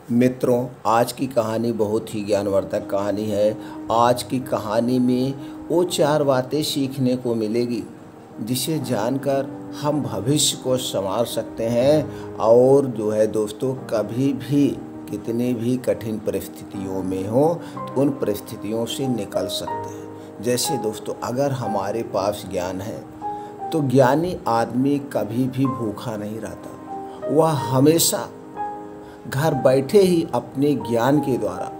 मित्रों, आज की कहानी बहुत ही ज्ञानवर्धक कहानी है। आज की कहानी में वो 4 बातें सीखने को मिलेगी जिसे जानकर हम भविष्य को संवार सकते हैं और जो है दोस्तों, कभी भी कितनी भी कठिन परिस्थितियों में हो तो उन परिस्थितियों से निकल सकते हैं। जैसे दोस्तों, अगर हमारे पास ज्ञान है तो ज्ञानी आदमी कभी भी भूखा नहीं रहता। वह हमेशा घर बैठे ही अपने ज्ञान के द्वारा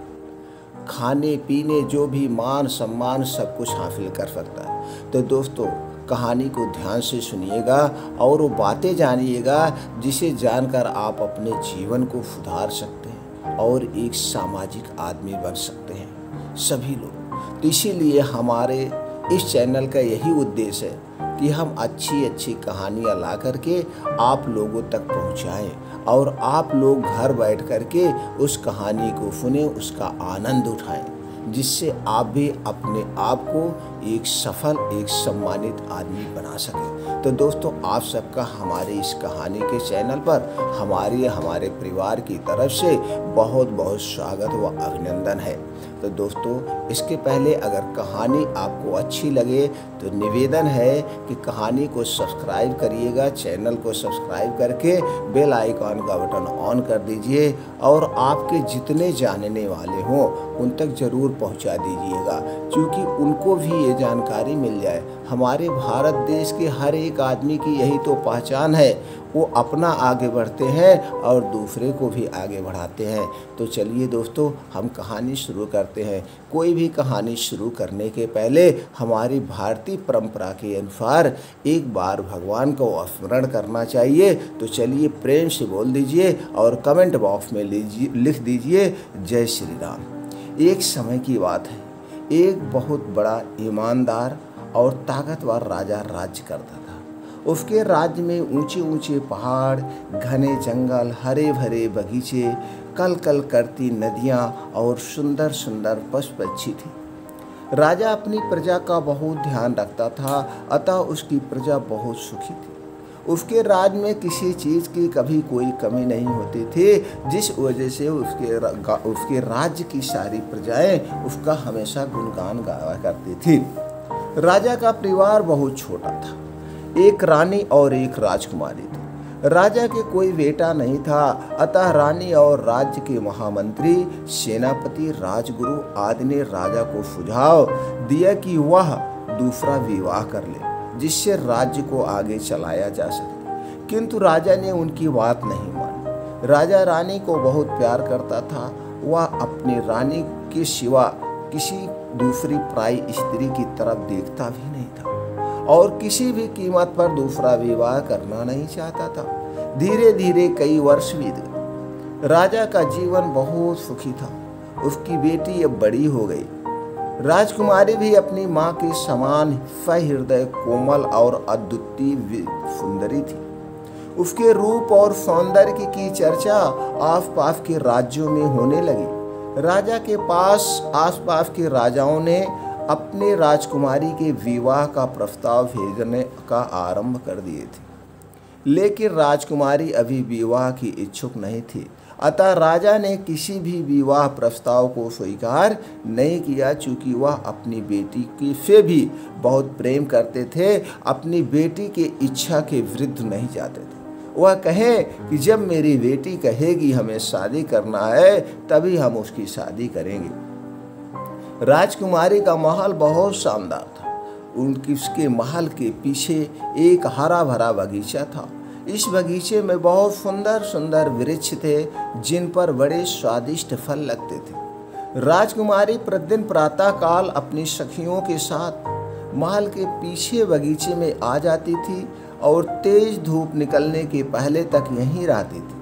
खाने पीने, जो भी मान सम्मान, सब कुछ हासिल कर सकता है। तो दोस्तों, कहानी को ध्यान से सुनिएगा और वो बातें जानिएगा जिसे जानकर आप अपने जीवन को सुधार सकते हैं और एक सामाजिक आदमी बन सकते हैं सभी लोग। तो इसीलिए हमारे इस चैनल का यही उद्देश्य है कि हम अच्छी अच्छी कहानियाँ ला करके आप लोगों तक पहुँचाएं और आप लोग घर बैठ करके उस कहानी को सुने, उसका आनंद उठाएं, जिससे आप भी अपने आप को एक सफल, एक सम्मानित आदमी बना सकें। तो दोस्तों, आप सबका हमारे इस कहानी के चैनल पर हमारे परिवार की तरफ से बहुत बहुत स्वागत व अभिनंदन है। तो दोस्तों, इसके पहले अगर कहानी आपको अच्छी लगे तो निवेदन है कि कहानी को सब्सक्राइब करिएगा, चैनल को सब्सक्राइब करके बेल आइकॉन का बटन ऑन कर दीजिए और आपके जितने जानने वाले हों उन तक ज़रूर पहुंचा दीजिएगा, क्योंकि उनको भी ये जानकारी मिल जाए। हमारे भारत देश के हर एक आदमी की यही तो पहचान है, वो अपना आगे बढ़ते हैं और दूसरे को भी आगे बढ़ाते हैं। तो चलिए दोस्तों, हम कहानी शुरू करते हैं। कोई भी कहानी शुरू करने के पहले हमारी भारतीय परंपरा के अनुसार एक बार भगवान को स्मरण करना चाहिए। तो चलिए प्रेम से बोल दीजिए और कमेंट बॉक्स में लिख दीजिए, जय श्री राम। एक समय की बात है, एक बहुत बड़ा ईमानदार और ताकतवर राजा राज्य करता था। उसके राज्य में ऊंचे ऊंचे पहाड़, घने जंगल, हरे भरे बगीचे, कल कल करती नदियां और सुंदर सुंदर पशु पक्षी थी। राजा अपनी प्रजा का बहुत ध्यान रखता था, अतः उसकी प्रजा बहुत सुखी थी। उसके राज्य में किसी चीज़ की कभी कोई कमी नहीं होती थी, जिस वजह से उसके राज्य की सारी प्रजाएं उसका हमेशा गुणगान गाया करती थी। राजा का परिवार बहुत छोटा था। एक रानी और एक राजकुमारी थी। राजा के कोई बेटा नहीं था, अतः रानी और राज्य के महामंत्री, सेनापति, राजगुरु आदि ने राजा को सुझाव दिया कि वह दूसरा विवाह कर ले, जिससे राज्य को आगे चलाया जा सके। किंतु राजा ने उनकी बात नहीं मानी। राजा रानी को बहुत प्यार करता था। वह अपनी रानी के सिवा किसी दूसरी पराई स्त्री की तरफ देखता भी नहीं था और किसी भी कीमत पर दूसरा विवाह करना नहीं चाहता था। धीरे धीरे कई वर्ष बीत गए। राजा का जीवन बहुत सुखी था। उसकी बेटी अब बड़ी हो गई। राजकुमारी भी अपनी माँ के समान सहृदय, कोमल और अद्वितीय सुंदरी थी। उसके रूप और सौंदर्य की चर्चा आसपास के राज्यों में होने लगी। राजा के पास आसपास के राजाओं ने अपने राजकुमारी के विवाह का प्रस्ताव भेजने का आरंभ कर दिए थे, लेकिन राजकुमारी अभी विवाह की इच्छुक नहीं थी। अतः राजा ने किसी भी विवाह प्रस्ताव को स्वीकार नहीं किया, चूँकि वह अपनी बेटी की से भी बहुत प्रेम करते थे। अपनी बेटी की इच्छा के विरुद्ध नहीं जाते थे। वह कहे कि जब मेरी बेटी कहेगी हमें शादी करना है, तभी हम उसकी शादी करेंगे। राजकुमारी का महल बहुत शानदार था। उसके महल के पीछे एक हरा भरा बगीचा था। इस बगीचे में बहुत सुंदर सुंदर वृक्ष थे, जिन पर बड़े स्वादिष्ट फल लगते थे। राजकुमारी प्रतिदिन प्रातः काल अपनी सखियों के साथ महल के पीछे बगीचे में आ जाती थी और तेज धूप निकलने के पहले तक यहीं रहती थी।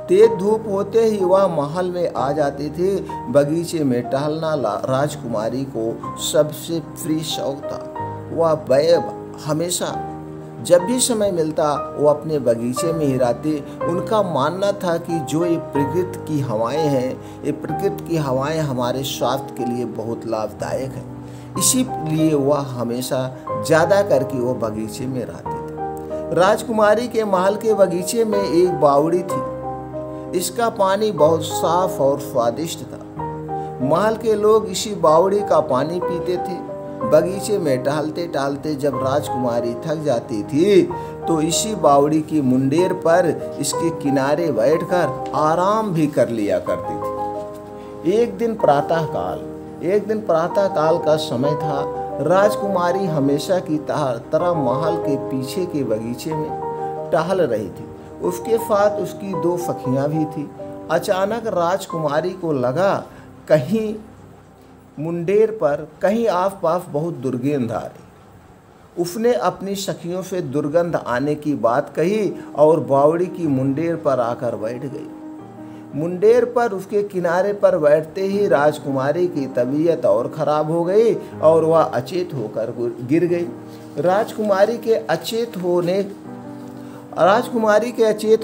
तेज धूप होते ही वह महल में आ जाती थी। बगीचे में टहलना राजकुमारी को सबसे प्रिय शौक था। वह हमेशा जब भी समय मिलता वो अपने बगीचे में ही रहती। उनका मानना था कि जो ये प्रकृति की हवाएं हैं, ये प्रकृति की हवाएं हमारे स्वास्थ्य के लिए बहुत लाभदायक है। इसीलिए वह हमेशा ज़्यादा करके वो बगीचे में रहते थे। राजकुमारी के महल के बगीचे में एक बावड़ी थी, इसका पानी बहुत साफ और स्वादिष्ट था। महल के लोग इसी बावड़ी का पानी पीते थे। बगीचे में टहलते टहलते जब राजकुमारी थक जाती थी तो इसी बावड़ी की मुंडेर पर इसके किनारे बैठकर आराम भी कर लिया करती थी। एक दिन प्रातःकाल का समय था। राजकुमारी हमेशा की तरह महल के पीछे के बगीचे में टहल रही थी। उसके साथ उसकी 2 सखियां भी थी। अचानक राजकुमारी को लगा कहीं मुंडेर पर कहीं आसपास बहुत दुर्गंध आ रही। उसने अपनी सखियों से दुर्गंध आने की बात कही और बावड़ी की मुंडेर पर आकर बैठ गई। मुंडेर पर उसके किनारे पर बैठते ही राजकुमारी की तबीयत और खराब हो गई और वह अचेत होकर गिर गई। राजकुमारी के अचेत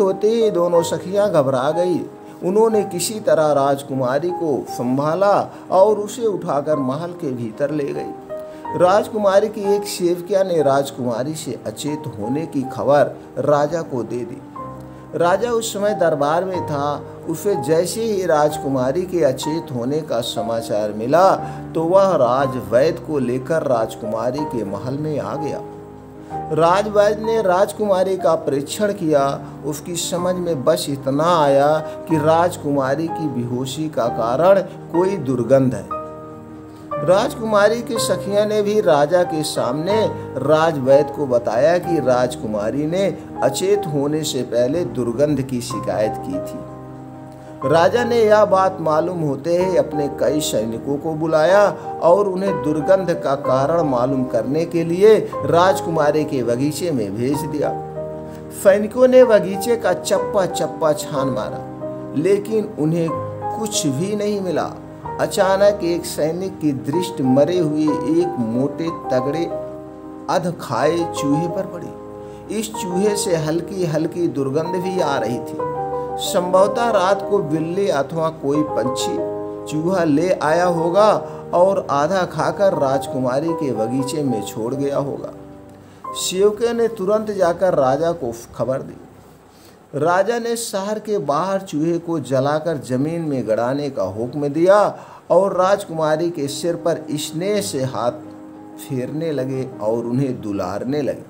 होते ही दोनों सखियां घबरा गई। उन्होंने किसी तरह राजकुमारी को संभाला और उसे उठाकर महल के भीतर ले गई। राजकुमारी की एक सेवकिया ने राजकुमारी से अचेत होने की खबर राजा को दे दी। राजा उस समय दरबार में था। उसे जैसे ही राजकुमारी के अचेत होने का समाचार मिला तो वह राजवैद्य को लेकर राजकुमारी के महल में आ गया। राजवैद्य ने राजकुमारी का परीक्षण किया। उसकी समझ में बस इतना आया कि राजकुमारी की बेहोशी का कारण कोई दुर्गंध है। राजकुमारी की सखियां ने भी राजा के सामने राजवैद्य को बताया कि राजकुमारी ने अचेत होने से पहले दुर्गंध की शिकायत की थी। राजा ने यह बात मालूम होते ही अपने कई सैनिकों को बुलाया और उन्हें दुर्गंध का कारण मालूम करने के लिए राजकुमारी के बगीचे में भेज दिया। सैनिकों ने बगीचे का चप्पा चप्पा छान मारा, लेकिन उन्हें कुछ भी नहीं मिला। अचानक एक सैनिक की दृष्टि मरे हुए एक मोटे तगड़े अध खाए चूहे पर पड़ी। इस चूहे से हल्की हल्की दुर्गंध भी आ रही थी। संभवतः रात को बिल्ली अथवा कोई पंछी चूहा ले आया होगा और आधा खाकर राजकुमारी के बगीचे में छोड़ गया होगा। सेवके ने तुरंत जाकर राजा को खबर दी। राजा ने शहर के बाहर चूहे को जलाकर जमीन में गड़ाने का हुक्म दिया और राजकुमारी के सिर पर स्नेह से हाथ फेरने लगे और उन्हें दुलारने लगे।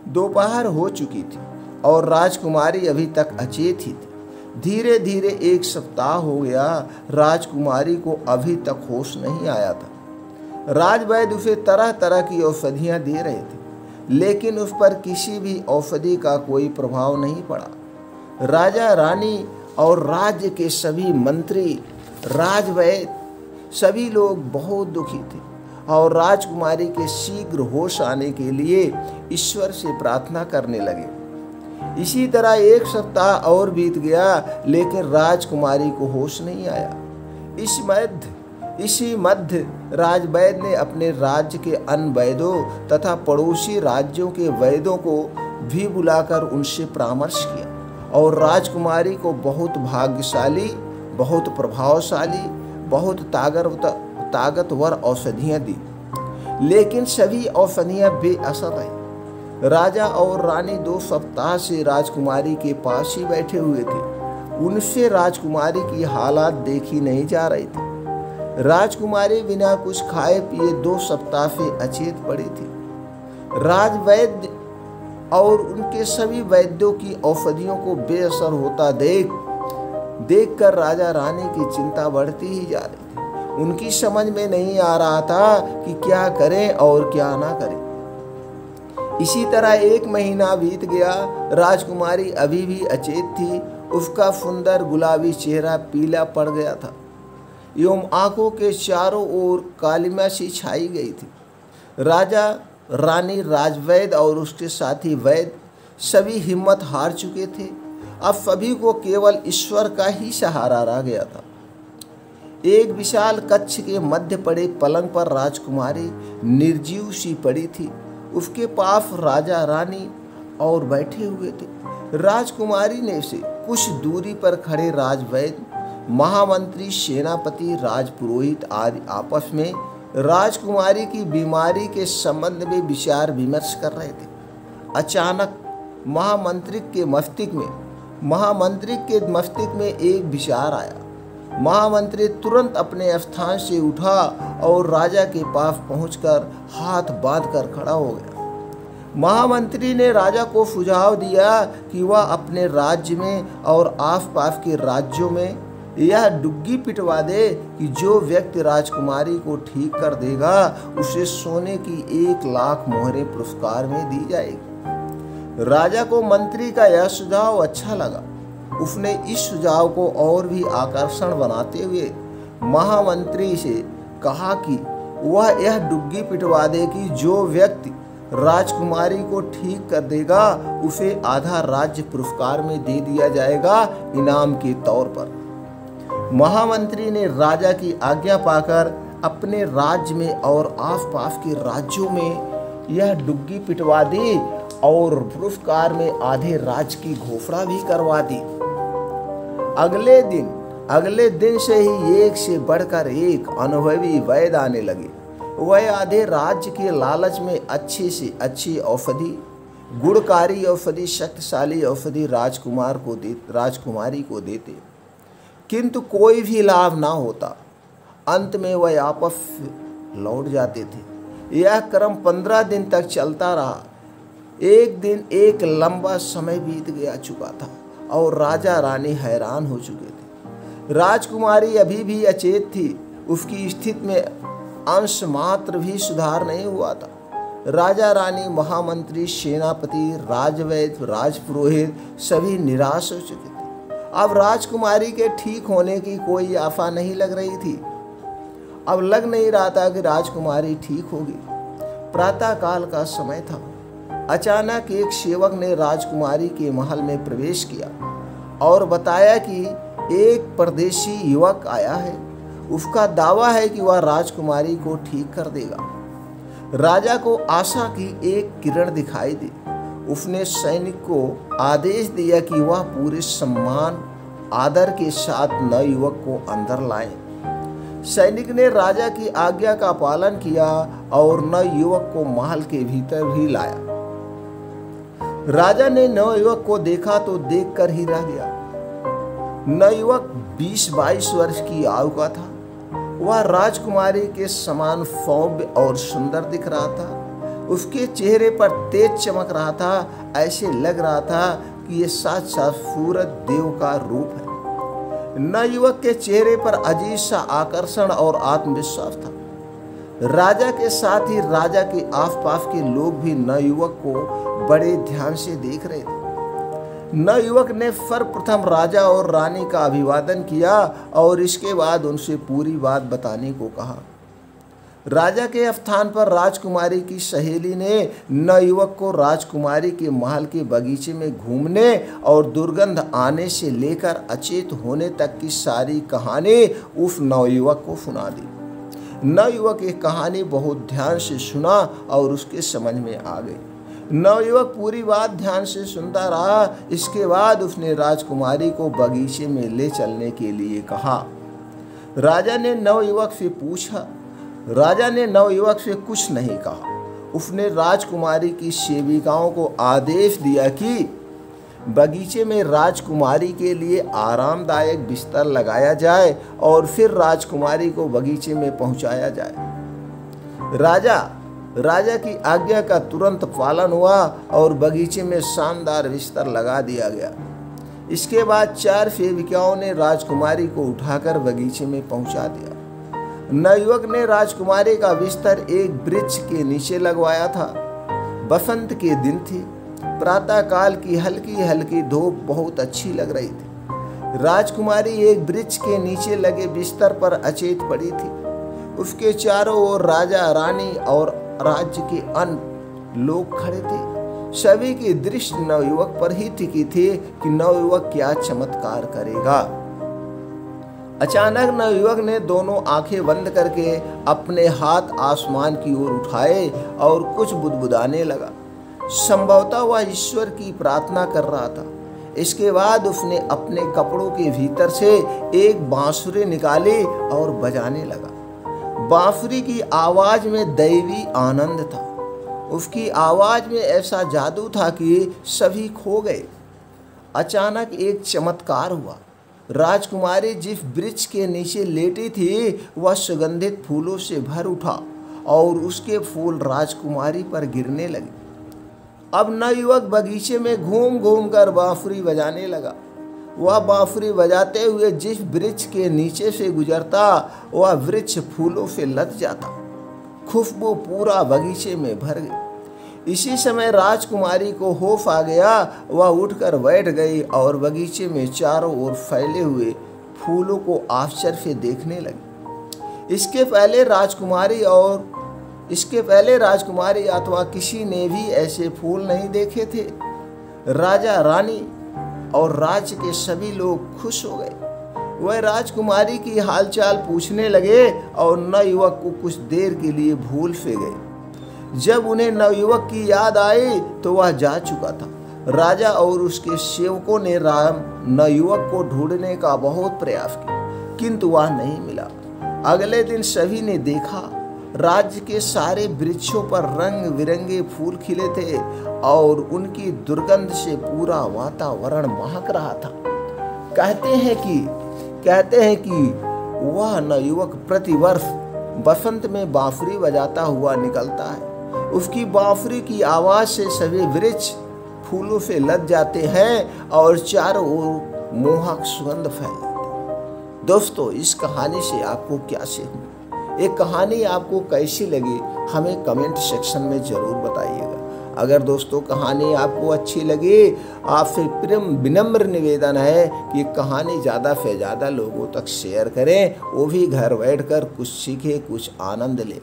दोपहर हो चुकी थी और राजकुमारी अभी तक अचेत ही थी। धीरे धीरे 1 सप्ताह हो गया। राजकुमारी को अभी तक होश नहीं आया था। राजवैद्य उसे तरह तरह की औषधियां दे रहे थे, लेकिन उस पर किसी भी औषधि का कोई प्रभाव नहीं पड़ा। राजा रानी और राज्य के सभी मंत्री, राजवैद्य सभी लोग बहुत दुखी थे और राजकुमारी के शीघ्र होश आने के लिए ईश्वर से प्रार्थना करने लगे। इसी तरह 1 सप्ताह और बीत गया, लेकिन राजकुमारी को होश नहीं आया। इसी मध्य राजवैद्य ने अपने राज्य के अन्य वैद्यों तथा पड़ोसी राज्यों के वैद्यों को भी बुलाकर उनसे परामर्श किया और राजकुमारी को बहुत भाग्यशाली, बहुत प्रभावशाली, बहुत ताकतवर औषधियां दी, लेकिन सभी औषधियां बेअसर रही। राजा और रानी 2 सप्ताह से राजकुमारी के पास ही बैठे हुए थे। उनसे राजकुमारी की हालात देखी नहीं जा रही थी। राजकुमारी बिना कुछ खाए पिए 2 सप्ताह से अचेत पड़ी थी। राजवैद्य और उनके सभी वैद्यों की औषधियों को बेअसर होता देखकर राजा रानी की चिंता बढ़ती ही जा रही थी। उनकी समझ में नहीं आ रहा था कि क्या करें और क्या ना करें। इसी तरह 1 महीना बीत गया। राजकुमारी अभी भी अचेत थी। उसका सुंदर गुलाबी चेहरा पीला पड़ गया था एवं आंखों के चारों ओर कालिमा सी छाई गई थी। राजा रानी, राजवैद्य और उसके साथी वैद्य सभी हिम्मत हार चुके थे। अब सभी को केवल ईश्वर का ही सहारा रह गया था। एक विशाल कक्ष के मध्य पड़े पलंग पर राजकुमारी निर्जीव सी पड़ी थी। उसके पास राजा रानी और बैठे हुए थे। राजकुमारी ने से कुछ दूरी पर खड़े राजवैद्य, महामंत्री, सेनापति, राजपुरोहित आदि आपस में राजकुमारी की बीमारी के संबंध में विचार विमर्श कर रहे थे। अचानक महामंत्री के मस्तिष्क में महामंत्री के मस्तिष्क में एक विचार आया। महामंत्री तुरंत अपने स्थान से उठा और राजा के पास पहुंचकर हाथ बांधकर खड़ा हो गया। महामंत्री ने राजा को सुझाव दिया कि वह अपने राज्य में और आसपास के राज्यों में यह डुग्गी पिटवा दे कि जो व्यक्ति राजकुमारी को ठीक कर देगा उसे सोने की 1,00,000 मोहरें पुरस्कार में दी जाएगी। राजा को मंत्री का यह सुझाव अच्छा लगा। उसने इस सुझाव को और भी आकर्षण बनाते हुए महामंत्री से कहा कि वह यह डुग्गी पिटवा दे कि जो व्यक्ति राजकुमारी को ठीक कर देगा उसे आधा राज्य पुरस्कार में दे दिया जाएगा इनाम के तौर पर। महामंत्री ने राजा की आज्ञा पाकर अपने राज्य में और आसपास के राज्यों में यह डुग्गी पिटवा दी और पुरस्कार में आधे राज्य की घोषणा भी करवा दी। अगले दिन से ही एक से बढ़कर एक अनुभवी वैद्य आने लगे। वह आधे राज्य के लालच में अच्छी से अच्छी औषधि, गुणकारी औषधि, शक्तिशाली औषधि राजकुमारी को देते, किंतु कोई भी लाभ ना होता। अंत में वह आपस लौट जाते थे। यह क्रम 15 दिन तक चलता रहा। एक दिन एक लंबा समय बीत गया चुका था और राजा रानी हैरान हो चुके थे। राजकुमारी अभी भी अचेत थी। उसकी स्थिति में अंश मात्र भी सुधार नहीं हुआ था। राजा रानी, महामंत्री, सेनापति, राजवैद्य, राजपुरोहित सभी निराश हो चुके थे। अब राजकुमारी के ठीक होने की कोई आशा नहीं लग रही थी। अब लग नहीं रहा था कि राजकुमारी ठीक होगी। प्रातः काल का समय था। अचानक एक सेवक ने राजकुमारी के महल में प्रवेश किया और बताया कि एक परदेशी युवक आया है। उसका दावा है कि वह राजकुमारी को ठीक कर देगा। राजा को आशा की एक किरण दिखाई दी। उसने सैनिक को आदेश दिया कि वह पूरे सम्मान आदर के साथ नए युवक को अंदर लाए। सैनिक ने राजा की आज्ञा का पालन किया और नए युवक को महल के भीतर भी लाया। राजा ने नए युवक को देखा तो देखकर ही रह गया। नए युवक 20-22 वर्ष की आयु का था। वह राजकुमारी के समान सौम्य और सुंदर दिख रहा था। उसके चेहरे पर तेज चमक रहा था। ऐसे लग रहा था कि ये साक्षात सूरज देव का रूप है। नए युवक के चेहरे पर अजीब सा आकर्षण और आत्मविश्वास था। राजा के साथ ही राजा के आसपास के लोग भी नए युवक को बड़े ध्यान से देख रहे थे। नए युवक ने सर्वप्रथम राजा और रानी का अभिवादन किया और इसके बाद उनसे पूरी बात बताने को कहा। राजा के स्थान पर राजकुमारी की सहेली ने नए युवक को राजकुमारी के महल के बगीचे में घूमने और दुर्गंध आने से लेकर अचेत होने तक की सारी कहानी उस नवयुवक को सुना दी। नवयुवक एक कहानी बहुत ध्यान से सुना और उसके समझ में आ गई। नवयुवक पूरी बात ध्यान से सुनता रहा। इसके बाद उसने राजकुमारी को बगीचे में ले चलने के लिए कहा। राजा ने नवयुवक से कुछ नहीं कहा। उसने राजकुमारी की सेविकाओं को आदेश दिया कि बगीचे में राजकुमारी के लिए आरामदायक बिस्तर लगाया जाए और फिर राजकुमारी को बगीचे में पहुंचाया जाए। राजा की आज्ञा का तुरंत पालन हुआ और बगीचे में शानदार बिस्तर लगा दिया गया। इसके बाद 4 सेविकाओं ने राजकुमारी को उठाकर बगीचे में पहुंचा दिया। नवयुवक ने राजकुमारी का बिस्तर एक वृक्ष के नीचे लगवाया था। बसंत के दिन थे। प्रातः काल की हल्की हल्की धूप बहुत अच्छी लग रही थी। राजकुमारी एक वृक्ष के नीचे लगे बिस्तर पर अचेत पड़ी थी। उसके चारों ओर राजा, रानी और राज्य के अन्य लोग खड़े थे। सभी की दृष्टि नवयुवक पर ही टिकी थी कि नवयुवक क्या चमत्कार करेगा। अचानक नवयुवक ने दोनों आंखें बंद करके अपने हाथ आसमान की ओर उठाए और कुछ बुदबुदाने लगा। संभवतः वह ईश्वर की प्रार्थना कर रहा था। इसके बाद उसने अपने कपड़ों के भीतर से एक बांसुरी निकाली और बजाने लगा। बांसुरी की आवाज में दैवी आनंद था। उसकी आवाज में ऐसा जादू था कि सभी खो गए। अचानक एक चमत्कार हुआ। राजकुमारी जिस वृक्ष के नीचे लेटी थी वह सुगंधित फूलों से भर उठा और उसके फूल राजकुमारी पर गिरने लगे। अब नवयुवक बगीचे में घूम घूम कर बांसुरी बजाने लगा। वह बांसुरी बजाते हुए जिस वृक्ष के नीचे से गुजरता वह वृक्ष फूलों से लद जाता। खुशबू पूरा बगीचे में भर गई। इसी समय राजकुमारी को होश आ गया। वह उठकर बैठ गई और बगीचे में चारों ओर फैले हुए फूलों को आश्चर्य से देखने लगी। इसके पहले राजकुमारी अथवा किसी ने भी ऐसे फूल नहीं देखे थे। राजा, रानी और राज्य के सभी लोग खुश हो गए। वह राजकुमारी की हालचाल पूछने लगे और नवयुवक को कुछ देर के लिए भूल से गए। जब उन्हें नवयुवक की याद आई तो वह जा चुका था। राजा और उसके सेवकों ने नवयुवक को ढूंढने का बहुत प्रयास किया किंतु वह नहीं मिला। अगले दिन सभी ने देखा राज्य के सारे वृक्षों पर रंग बिरंगे फूल खिले थे और उनकी दुर्गंध से पूरा वातावरण महक रहा था। कहते हैं कि वह नवयुवक प्रतिवर्ष बसंत में बांसुरी बजाता हुआ निकलता है। उसकी बांसुरी की आवाज से सभी वृक्ष फूलों से लद जाते हैं और चारों ओर मोहक सुगंध फैल जाती है। दोस्तों, इस कहानी से आपको क्या सीखना? ये कहानी आपको कैसी लगी हमें कमेंट सेक्शन में ज़रूर बताइएगा। अगर दोस्तों कहानी आपको अच्छी लगी, आपसे प्रेम विनम्र निवेदन है कि कहानी ज़्यादा से ज़्यादा लोगों तक शेयर करें, वो भी घर बैठकर कुछ सीखे, कुछ आनंद ले।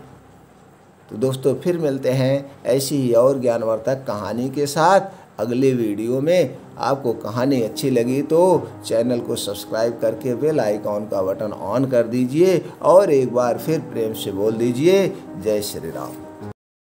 तो दोस्तों फिर मिलते हैं ऐसी ही और ज्ञानवर्धक कहानी के साथ अगले वीडियो में। आपको कहानी अच्छी लगी तो चैनल को सब्सक्राइब करके बेल आइकॉन का बटन ऑन कर दीजिए और एक बार फिर प्रेम से बोल दीजिए जय श्री राम।